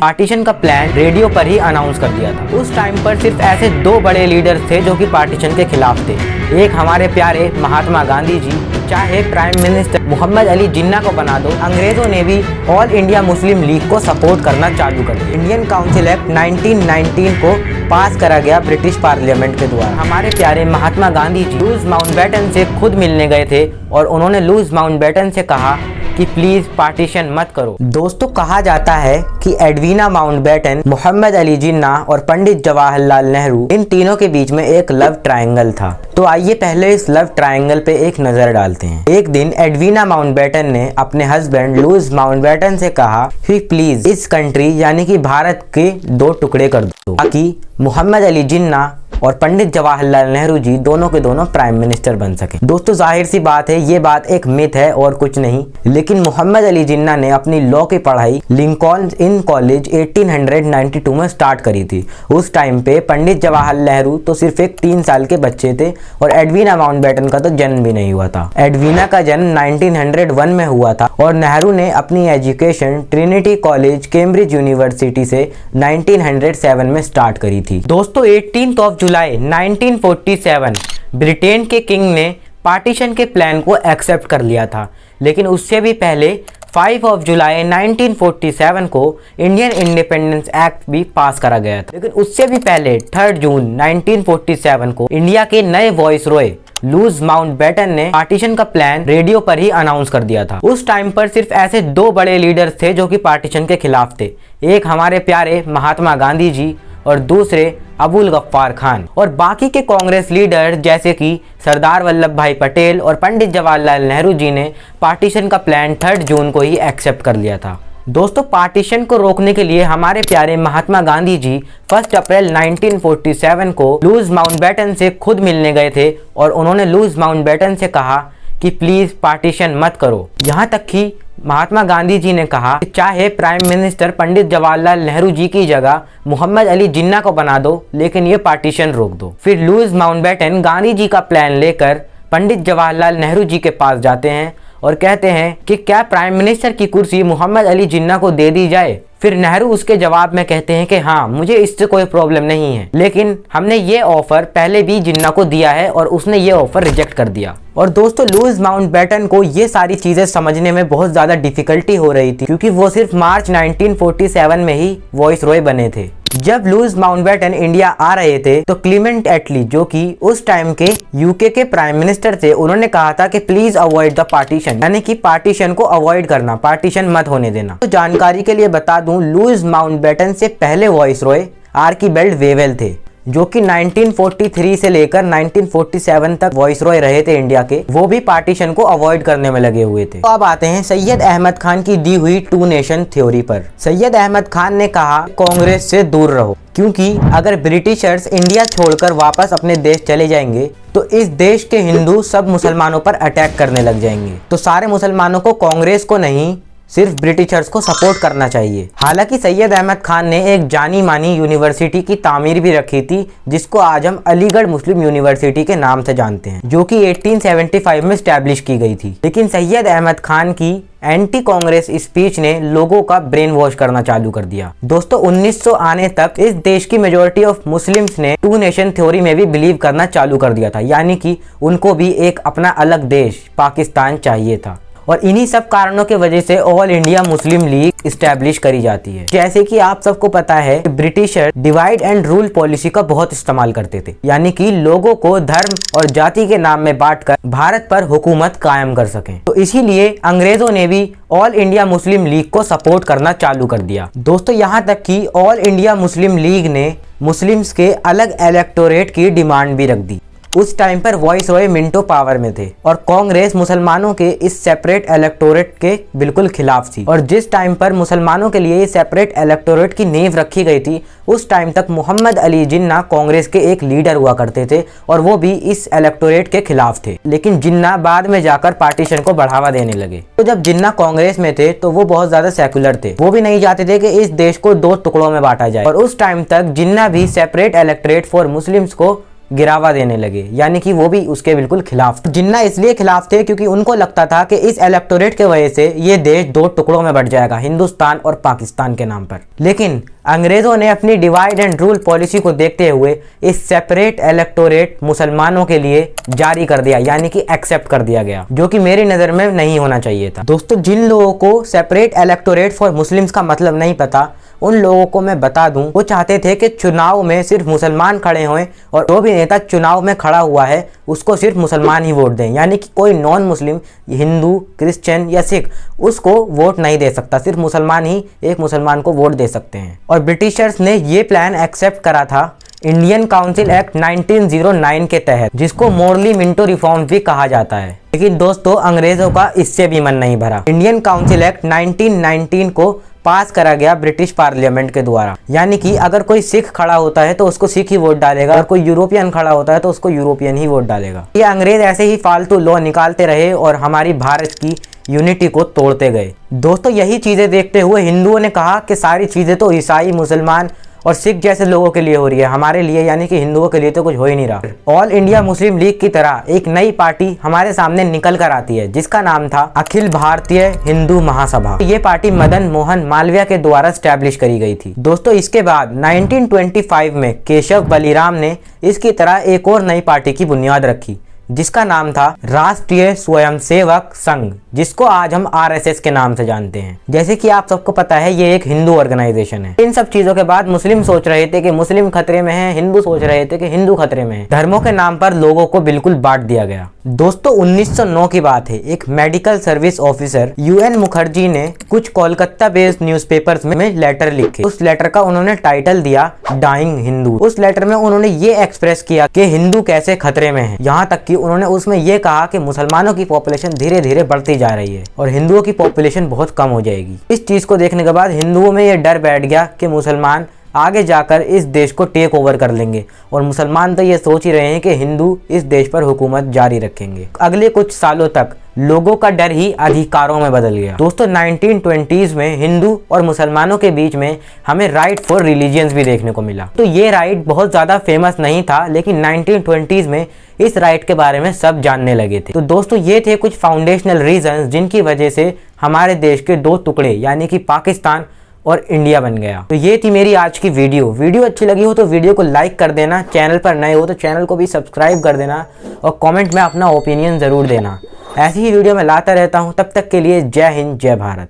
Partition का plan radio पर ही announce कर दिया था। उस टाइम पर सिर्फ ऐसे दो बड़े लीडर्स थे जो कि पार्टीशन के खिलाफ थे। एक हमारे प्यारे महात्मा गांधी जी, चाहे प्राइम मिनिस्टर मोहम्मद अली जिन्ना को बना दो, अंग्रेजों ने भी ऑल इंडिया मुस्लिम लीग को सपोर्ट करना चालू कर दिया। इंडियन काउंसिल एक्ट 1919 को पास करा गया ब्रिटिश पार्लियामेंट के द्वारा। हमारे प्यारे महात्मा गांधी जी लुईस माउंटबेटन से खुद मिलने गए थे और उन्होंने लुईस माउंटबेटन से कहा कि प्लीज पार्टीशन मत करो। दोस्तों, कहा जाता है कि एडवीना माउंटबेटन, मोहम्मद अली जिन्ना और पंडित जवाहरलाल नेहरू, इन तीनों के बीच में एक लव ट्रायंगल था। तो आइए पहले इस लव ट्रायंगल पे एक नजर डालते हैं। एक दिन एडवीना माउंटबेटन ने अपने हस्बैंड लुईस माउंटबेटन से कहा कि प्लीज इस कंट्री यानी कि भारत के दो टुकड़े कर दो ताकि मोहम्मद अली जिन्ना और पंडित जवाहरलाल नेहरू जी दोनों के दोनों प्राइम मिनिस्टर बन सके। दोस्तों, जाहिर सी बात है, ये बात एक मिथ है और कुछ नहीं। लेकिन मोहम्मद अली जिन्ना ने अपनी लॉ की पढ़ाई लिंकॉन इन कॉलेज 1892 में स्टार्ट करी थी। उस टाइम पे पंडित जवाहरलाल नेहरू तो सिर्फ एक 3 साल के बच्चे थे और एडवीना माउंटबेटन का तो जन्म भी नहीं हुआ था। एडवीना का जन्म 1901 में हुआ था और नेहरू ने अपनी education Trinity college Cambridge university से 1907 में स्टार्ट करी थी। दोस्तों, 18 जुलाई 1947 ब्रिटेन के किंग ने पार्टीशन के प्लान को एक्सेप्ट कर लिया था। लेकिन उससे भी पहले 5 जुलाई 1947 को इंडियन इंडिपेंडेंस एक्ट भी पास करा गया था। लेकिन उससे भी पहले 3 जून 1947 को इंडिया के नए वॉइसरॉय लुईस माउंटबेटन ने पार्टीशन का प्लान रेडियो पर ही अनाउंस कर दिया था। उस टाइम पर सिर्फ ऐसे दो बड़े लीडर्स थे जो कि पार्टीशन के खिलाफ थे। एक हमारे प्यारे महात्मा गांधी जी और दूसरे अबुल गफ्फार खान। और बाकी के कांग्रेस लीडर जैसे कि सरदार वल्लभ भाई पटेल और पंडित जवाहरलाल नेहरू जी ने पार्टीशन का प्लान 3 जून को ही एक्सेप्ट कर लिया था। दोस्तों, पार्टीशन को रोकने के लिए हमारे प्यारे महात्मा गांधी जी 1 अप्रैल 1947 को लुईस माउंटबेटन से खुद मिलने गए थे और उन्होंने लुईस माउंटबेटन से कहा कि प्लीज पार्टीशन मत करो। यहाँ तक कि महात्मा गांधी जी ने कहा कि चाहे प्राइम मिनिस्टर पंडित जवाहरलाल नेहरू जी की जगह मोहम्मद अली जिन्ना को बना दो, लेकिन ये पार्टीशन रोक दो। फिर लुईस माउंटबेटन गांधी जी का प्लान लेकर पंडित जवाहरलाल नेहरू जी के पास जाते हैं और कहते हैं कि क्या प्राइम मिनिस्टर की कुर्सी मोहम्मद अली जिन्ना को दे दी जाए। फिर नेहरू उसके जवाब में कहते हैं कि हाँ, मुझे इससे कोई प्रॉब्लम नहीं है, लेकिन हमने ये ऑफर पहले भी जिन्ना को दिया है और उसने ये ऑफर रिजेक्ट कर दिया। और दोस्तों, लुईस माउंटबेटन को ये सारी चीजें समझने में बहुत ज्यादा डिफिकल्टी हो रही थी क्योंकि वो सिर्फ मार्च 1947 में ही वॉइसरॉय बने थे। जब लुईस माउंटबेटन इंडिया आ रहे थे तो क्लीमेंट एटली, जो कि उस टाइम के यूके के प्राइम मिनिस्टर थे, उन्होंने कहा था कि प्लीज अवॉइड द पार्टीशन, यानी कि पार्टीशन को अवॉइड करना, पार्टीशन मत होने देना। तो जानकारी के लिए बता दूं, लुईस माउंटबेटन से पहले वॉइसरॉय आर्कीबेल्ट वेवेल थे जो कि 1943 से लेकर 1947 तक वॉइसरॉय रहे थे इंडिया के। वो भी पार्टीशन को अवॉइड करने में लगे हुए थे। तो अब आते हैं सैयद अहमद खान की दी हुई 2 नेशन थ्योरी पर। सैयद अहमद खान ने कहा कांग्रेस से दूर रहो, क्योंकि अगर ब्रिटिशर्स इंडिया छोड़कर वापस अपने देश चले जाएंगे तो इस देश के हिंदू सब मुसलमानों पर अटैक करने लग जाएंगे। तो सारे मुसलमानों को कांग्रेस को नहीं, सिर्फ ब्रिटिशर्स को सपोर्ट करना चाहिए। हालांकि सैयद अहमद खान ने एक जानी मानी यूनिवर्सिटी की तामीर भी रखी थी जिसको आज हम अलीगढ़ मुस्लिम यूनिवर्सिटी के नाम से जानते हैं, जो कि 1875 में स्टैब्लिश की गई थी। लेकिन सैयद अहमद खान की एंटी कांग्रेस स्पीच ने लोगों का ब्रेन वॉश करना चालू कर दिया। दोस्तों, 1900 आने तक इस देश की मेजोरिटी ऑफ मुस्लिम्स ने 2 नेशन थ्योरी में भी बिलीव करना चालू कर दिया था, यानी कि उनको भी एक अपना अलग देश पाकिस्तान चाहिए था। और इन्हीं सब कारणों के वजह से all India Muslim league establish करी जाती है। जैसे कि आप सबको पता है, britisher divide and rule policy का बहुत इस्तेमाल करते थे, यानी कि लोगों को धर्म और जाति के नाम में बांटकर भारत पर हुकूमत कायम कर सकें। तो इसीलिए अंग्रेजों ने भी ऑल इंडिया मुस्लिम लीग को सपोर्ट करना चालू कर दिया। दोस्तों, यहाँ तक कि ऑल इंडिया मुस्लिम लीग ने मुस्लिम्स के अलग इलेक्टोरेट की डिमांड भी रख दी। उस टाइम पर वॉइसरॉय मिंटो पावर में थे और कांग्रेस मुसलमानों के इस सेपरेट इलेक्टोरेट के बिल्कुल खिलाफ थी। और जिस टाइम पर मुसलमानों के लिए सेपरेट इलेक्टोरेट की नींव रखी गई थी, उस टाइम तक मोहम्मद अली जिन्ना कांग्रेस के एक लीडर हुआ करते थे और वो भी इस इलेक्टोरेट के खिलाफ थे। लेकिन जिन्ना बाद में जाकर पार्टीशन को बढ़ावा देने लगे। तो जब जिन्ना कांग्रेस में थे तो वो बहुत ज्यादा सेकुलर थे, वो भी नहीं चाहते थे कि इस देश को 2 टुकड़ों में बांटा जाए। और उस टाइम तक जिन्ना भी सेपरेट इलेक्टोरेट फॉर मुस्लिम्स को गिरावा देने लगे, यानी कि वो भी उसके बिल्कुल खिलाफ। जिन्ना इसलिए खिलाफ थे क्योंकि उनको लगता था कि इस इलेक्टोरेट के वजह से ये देश दो टुकड़ों में बंट जाएगा, हिंदुस्तान और पाकिस्तान के नाम पर। लेकिन अंग्रेजों ने अपनी डिवाइड एंड रूल पॉलिसी को देखते हुए इस सेपरेट इलेक्टोरेट मुसलमानों के लिए जारी कर दिया, यानी कि एक्सेप्ट कर दिया गया, जो कि मेरी नज़र में नहीं होना चाहिए था। दोस्तों, जिन लोगों को सेपरेट इलेक्टोरेट फॉर मुस्लिम्स का मतलब नहीं पता, उन लोगों को मैं बता दूं, वो चाहते थे कि चुनाव में सिर्फ मुसलमान खड़े हों और जो भी नेता चुनाव में खड़ा हुआ है उसको सिर्फ मुसलमान ही वोट दें, यानी कि कोई नॉन मुस्लिम, हिंदू, क्रिश्चियन या सिख उसको वोट नहीं दे सकता, सिर्फ मुसलमान ही एक मुसलमान को वोट दे सकते हैं। और ब्रिटिशर्स ने ये प्लान एक्सेप्ट करा था इंडियन काउंसिल एक्ट 1909 के तहत, जिसको मोरली मिंटो रिफॉर्म भी कहा जाता है। लेकिन दोस्तों, अंग्रेजों का इससे भी मन नहीं भरा। इंडियन काउंसिल एक्ट 1919 को पास करा गया ब्रिटिश पार्लियामेंट के द्वारा, यानी कि अगर कोई सिख खड़ा होता है तो उसको सिख ही वोट डालेगा, और कोई यूरोपियन खड़ा होता है तो उसको यूरोपियन ही वोट डालेगा। ये अंग्रेज ऐसे ही फालतू लॉ निकालते रहे और हमारी भारत की यूनिटी को तोड़ते गए। दोस्तों, यही चीजें देखते हुए हिंदुओं ने कहा कि सारी चीजें तो ईसाई, मुसलमान और सिख जैसे लोगों के लिए हो रही है, हमारे लिए यानी कि हिंदुओं के लिए तो कुछ हो ही नहीं रहा। ऑल इंडिया मुस्लिम लीग की तरह एक नई पार्टी हमारे सामने निकल कर आती है, जिसका नाम था अखिल भारतीय हिंदू महासभा। ये पार्टी मदन मोहन मालवीय के द्वारा स्टैब्लिश करी गई थी। दोस्तों, इसके बाद 1925 में केशव बलिराम ने इसकी तरह एक और नई पार्टी की बुनियाद रखी, जिसका नाम था राष्ट्रीय स्वयंसेवक संघ, जिसको आज हम आरएसएस के नाम से जानते हैं। जैसे कि आप सबको पता है, ये एक हिंदू ऑर्गेनाइजेशन है। इन सब चीजों के बाद मुस्लिम सोच रहे थे कि मुस्लिम खतरे में है, हिंदू सोच रहे थे कि हिंदू खतरे में है। धर्मों के नाम पर लोगों को बिल्कुल बांट दिया गया। दोस्तों, 1909 की बात है। एक medical service officer UN Mukherjee ने कुछ कोलकाता बेस्ड न्यूज़पेपर्स में लेटर लिखे। उस लेटर का उन्होंने टाइटल दिया डाइंग हिंदू। उस लेटर में उन्होंने ये एक्सप्रेस किया कि हिंदू कैसे खतरे में है। यहाँ तक कि उन्होंने उसमें यह कहा कि मुसलमानों की पॉपुलेशन धीरे धीरे बढ़ती जा रही है और हिंदुओं की पॉपुलेशन बहुत कम हो जाएगी। इस चीज को देखने के बाद हिंदुओं में यह डर बैठ गया कि मुसलमान आगे जाकर इस देश को टेक ओवर कर लेंगे, और मुसलमान तो ये सोच ही रहे हैं कि हिंदू इस देश पर हुकूमत जारी रखेंगे। अगले कुछ सालों तक लोगों का डर ही अधिकारों में बदल गया। दोस्तों, 1920s में हिंदू और मुसलमानों के बीच में हमें राइट फॉर रिलीजियंस भी देखने को मिला। तो ये राइट बहुत ज़्यादा फेमस नहीं था, लेकिन 1920s में इस राइट के बारे में सब जानने लगे थे। तो दोस्तों, ये थे कुछ फाउंडेशनल रीजंस जिनकी वजह से हमारे देश के दो टुकड़े यानी कि पाकिस्तान और इंडिया बन गया। तो ये थी मेरी आज की वीडियो अच्छी लगी हो तो वीडियो को लाइक कर देना, चैनल पर नए हो तो चैनल को भी सब्सक्राइब कर देना, और कमेंट में अपना ओपिनियन ज़रूर देना। ऐसी ही वीडियो मैं लाता रहता हूँ। तब तक के लिए जय हिंद, जय भारत।